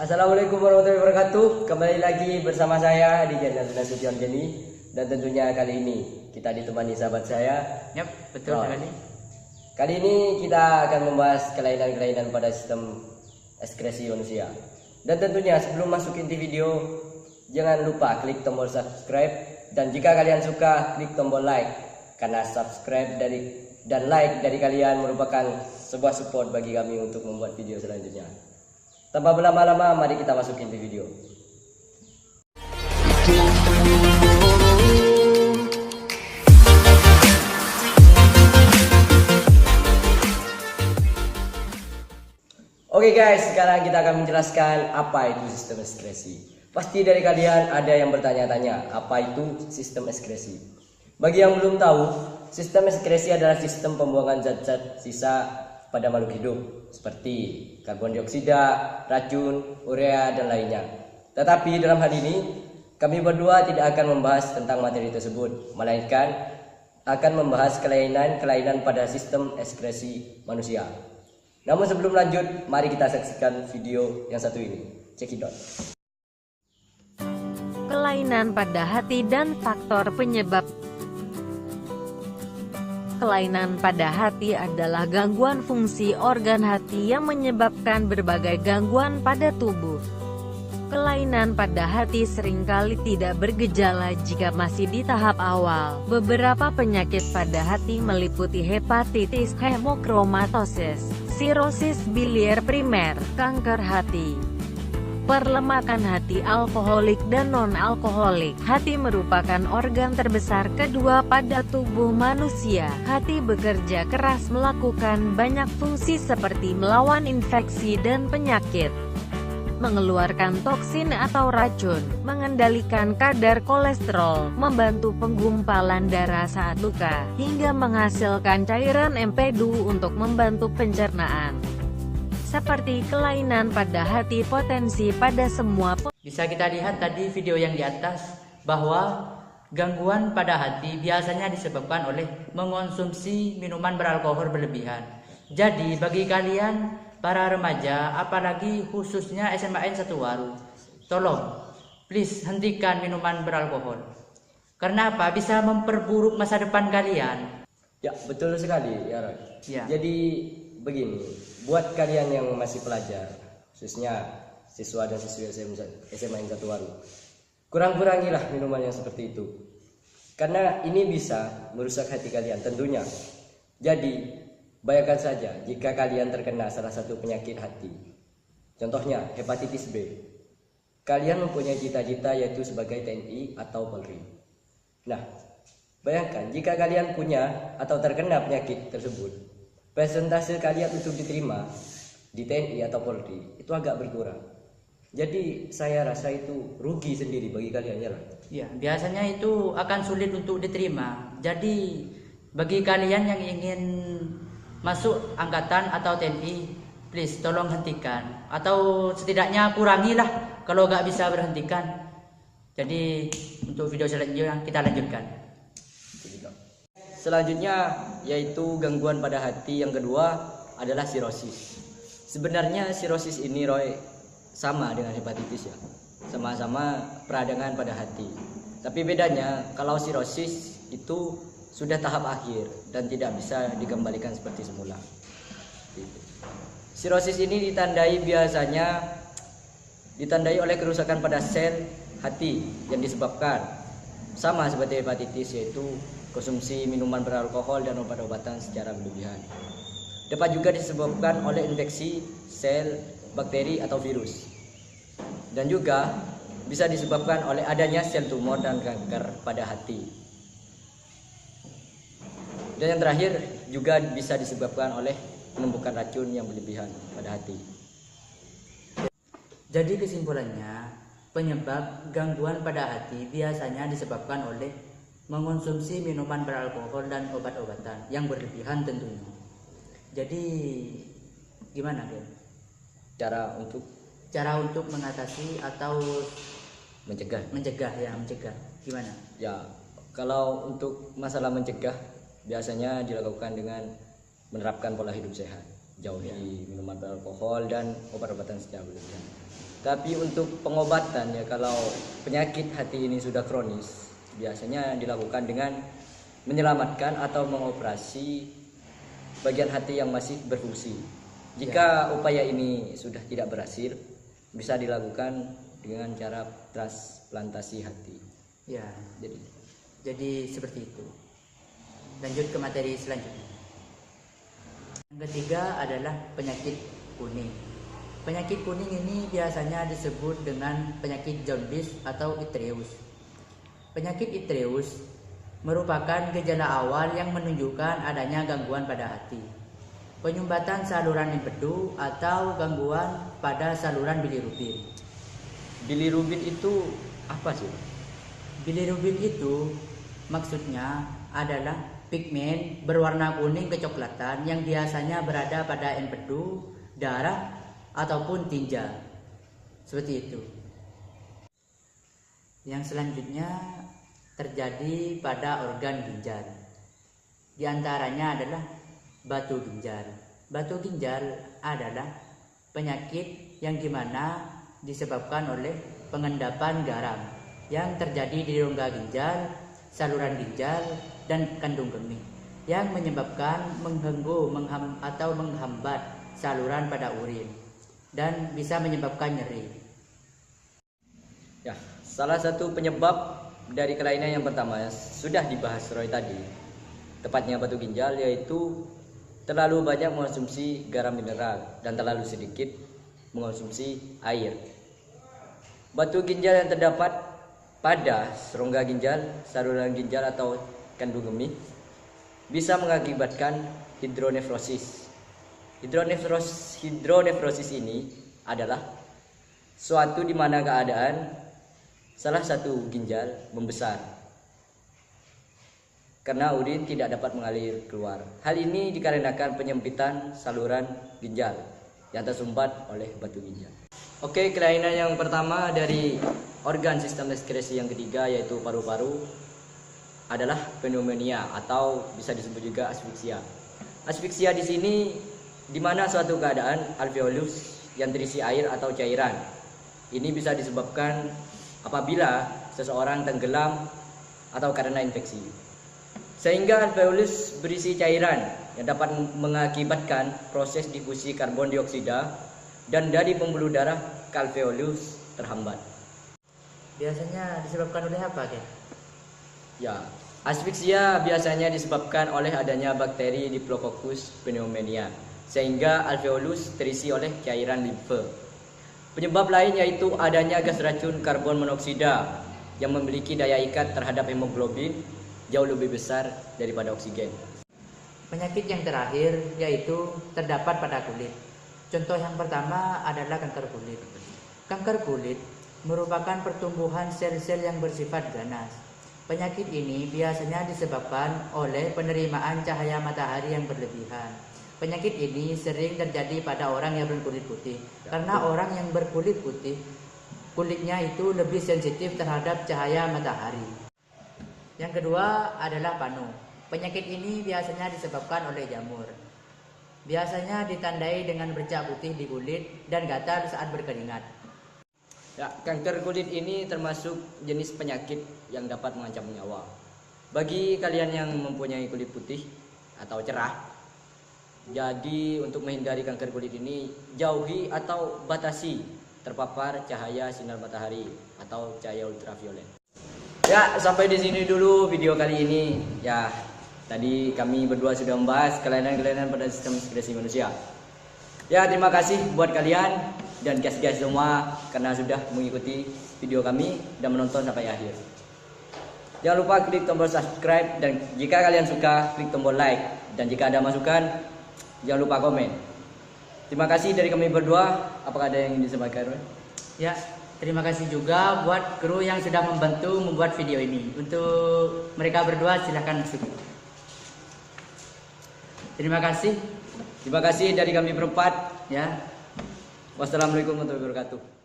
Assalamualaikum warahmatullahi wabarakatuh. Kembali lagi bersama saya di channel Nasution Jenny. Dan tentunya kali ini kita ditemani sahabat saya. Yap, betul sekali. Kali ini kita akan membahas kelainan-kelainan pada sistem ekskresi manusia. Dan tentunya sebelum masuk inti video, jangan lupa klik tombol subscribe. Dan jika kalian suka, klik tombol like. Karena subscribe dan like dari kalian merupakan sebuah support bagi kami untuk membuat video selanjutnya. Tanpa berlama-lama, mari kita masuk inti video. Oke guys, sekarang kita akan menjelaskan apa itu sistem ekskresi. Pasti dari kalian ada yang bertanya-tanya, apa itu sistem ekskresi? Bagi yang belum tahu, sistem ekskresi adalah sistem pembuangan zat-zat sisa pada makhluk hidup seperti karbon dioksida, racun, urea, dan lainnya. Tetapi dalam hal ini kami berdua tidak akan membahas tentang materi tersebut, melainkan akan membahas kelainan-kelainan pada sistem ekskresi manusia. Namun sebelum lanjut, mari kita saksikan video yang satu ini. Check it out. Kelainan pada hati dan faktor penyebab. Kelainan pada hati adalah gangguan fungsi organ hati yang menyebabkan berbagai gangguan pada tubuh. Kelainan pada hati seringkali tidak bergejala jika masih di tahap awal. Beberapa penyakit pada hati meliputi hepatitis, hemochromatosis, sirosis biliar primer, kanker hati, perlemakan hati alkoholik dan non-alkoholik. Hati merupakan organ terbesar kedua pada tubuh manusia. Hati bekerja keras melakukan banyak fungsi seperti melawan infeksi dan penyakit, mengeluarkan toksin atau racun, mengendalikan kadar kolesterol, membantu penggumpalan darah saat luka, hingga menghasilkan cairan empedu untuk membantu pencernaan. Seperti kelainan pada hati, potensi pada semua. Bisa kita lihat tadi video yang di atas bahwa gangguan pada hati biasanya disebabkan oleh mengonsumsi minuman beralkohol berlebihan. Jadi bagi kalian para remaja, apalagi khususnya SMAN 1 Waru, tolong please hentikan minuman beralkohol. Karena apa? Bisa memperburuk masa depan kalian. Ya, betul sekali ya, Roy. Ya. Jadi begini, buat kalian yang masih pelajar, khususnya siswa dan siswi SMA 1 Waru, kurang-kurangilah minuman yang seperti itu. Karena ini bisa merusak hati kalian tentunya. Jadi bayangkan saja jika kalian terkena salah satu penyakit hati, contohnya hepatitis B. Kalian mempunyai cita-cita yaitu sebagai TNI atau Polri. Nah, bayangkan jika kalian punya atau terkena penyakit tersebut, persentase kalian untuk diterima di TNI atau Polri itu agak berkurang. Jadi saya rasa itu rugi sendiri bagi kalian ya. Ya, biasanya itu akan sulit untuk diterima. Jadi bagi kalian yang ingin masuk angkatan atau TNI, please tolong hentikan, atau setidaknya kurangilah kalau nggak bisa berhentikan. Jadi untuk video selanjutnya kita lanjutkan. Selanjutnya yaitu gangguan pada hati yang kedua adalah sirosis. Sebenarnya sirosis ini, Roy, sama dengan hepatitis ya. Sama-sama peradangan pada hati. Tapi bedanya kalau sirosis itu sudah tahap akhir dan tidak bisa dikembalikan seperti semula. Sirosis ini ditandai oleh kerusakan pada sel hati yang disebabkan sama seperti hepatitis, yaitu konsumsi minuman beralkohol dan obat-obatan secara berlebihan. Dapat juga disebabkan oleh infeksi sel, bakteri atau virus. Dan juga bisa disebabkan oleh adanya sel tumor dan kanker pada hati. Dan yang terakhir juga bisa disebabkan oleh penumpukan racun yang berlebihan pada hati. Jadi kesimpulannya, penyebab gangguan pada hati biasanya disebabkan oleh mengonsumsi minuman beralkohol dan obat-obatan yang berlebihan tentunya. Jadi gimana, Gen? Cara untuk mengatasi atau mencegah. Mencegah. Gimana? Ya, kalau untuk masalah mencegah biasanya dilakukan dengan menerapkan pola hidup sehat, jauhi minuman beralkohol dan obat-obatan secara berlebihan. Tapi untuk pengobatan ya, kalau penyakit hati ini sudah kronis, biasanya dilakukan dengan menyelamatkan atau mengoperasi bagian hati yang masih berfungsi. Jika upaya ini sudah tidak berhasil, bisa dilakukan dengan cara transplantasi hati. Ya, jadi seperti itu. Lanjut ke materi selanjutnya. Yang ketiga adalah penyakit kuning. Penyakit kuning ini biasanya disebut dengan penyakit jaundice atau icterus. Penyakit icterus merupakan gejala awal yang menunjukkan adanya gangguan pada hati, penyumbatan saluran empedu atau gangguan pada saluran bilirubin. Bilirubin itu apa sih? Bilirubin itu maksudnya adalah pigmen berwarna kuning kecoklatan yang biasanya berada pada empedu, darah, ataupun tinja. Seperti itu. Yang selanjutnya terjadi pada organ ginjal. Di antaranya adalah batu ginjal. Batu ginjal adalah penyakit yang dimana disebabkan oleh pengendapan garam yang terjadi di rongga ginjal, saluran ginjal, dan kandung kemih yang menyebabkan mengganggu atau menghambat saluran pada urin dan bisa menyebabkan nyeri. Ya, salah satu penyebab dari kelainan yang pertama sudah dibahas Roy tadi, tepatnya batu ginjal, yaitu terlalu banyak mengonsumsi garam mineral dan terlalu sedikit mengonsumsi air. Batu ginjal yang terdapat pada rongga ginjal, saluran ginjal atau kandung kemih bisa mengakibatkan hidronefrosis. Hidronefrosis ini adalah suatu di mana keadaan salah satu ginjal membesar karena urin tidak dapat mengalir keluar. Hal ini dikarenakan penyempitan saluran ginjal yang tersumbat oleh batu ginjal. Oke, kelainan yang pertama dari organ sistem ekskresi yang ketiga, yaitu paru-paru, adalah pneumonia atau bisa disebut juga asfiksia. Asfiksia di sini di mana suatu keadaan alveolus yang terisi air atau cairan. Ini bisa disebabkan apabila seseorang tenggelam atau karena infeksi. Sehingga alveolus berisi cairan yang dapat mengakibatkan proses difusi karbon dioksida dan dari pembuluh darah ke alveolus terhambat. Biasanya disebabkan oleh apa, Ken? Ya, asfiksia biasanya disebabkan oleh adanya bakteri Diplococcus pneumoniae, sehingga alveolus terisi oleh cairan limfe. Penyebab lain yaitu adanya gas racun karbon monoksida yang memiliki daya ikat terhadap hemoglobin jauh lebih besar daripada oksigen. Penyakit yang terakhir yaitu terdapat pada kulit. Contoh yang pertama adalah kanker kulit. Kanker kulit merupakan pertumbuhan sel-sel yang bersifat ganas. Penyakit ini biasanya disebabkan oleh penerimaan cahaya matahari yang berlebihan. Penyakit ini sering terjadi pada orang yang berkulit putih, karena orang yang berkulit putih, kulitnya itu lebih sensitif terhadap cahaya matahari. Yang kedua adalah panu. Penyakit ini biasanya disebabkan oleh jamur. Biasanya ditandai dengan bercak putih di kulit dan gatal saat berkeringat. Ya, kanker kulit ini termasuk jenis penyakit yang dapat mengancam nyawa. Bagi kalian yang mempunyai kulit putih atau cerah, jadi untuk menghindari kanker kulit ini, jauhi atau batasi terpapar cahaya sinar matahari atau cahaya ultraviolet. Ya, sampai di sini dulu video kali ini. Ya, tadi kami berdua sudah membahas kelainan-kelainan pada sistem ekskresi manusia. Ya, terima kasih buat kalian dan guys-guys semua karena sudah mengikuti video kami dan menonton sampai akhir. Jangan lupa klik tombol subscribe dan jika kalian suka klik tombol like, dan jika ada masukan jangan lupa komen. Terima kasih dari kami berdua. Apakah ada yang ingin disampaikan? Ya, terima kasih juga buat kru yang sudah membantu membuat video ini. Untuk mereka berdua silahkan masuk. Terima kasih. Terima kasih dari kami berempat. Ya. Wassalamualaikum warahmatullahi wabarakatuh.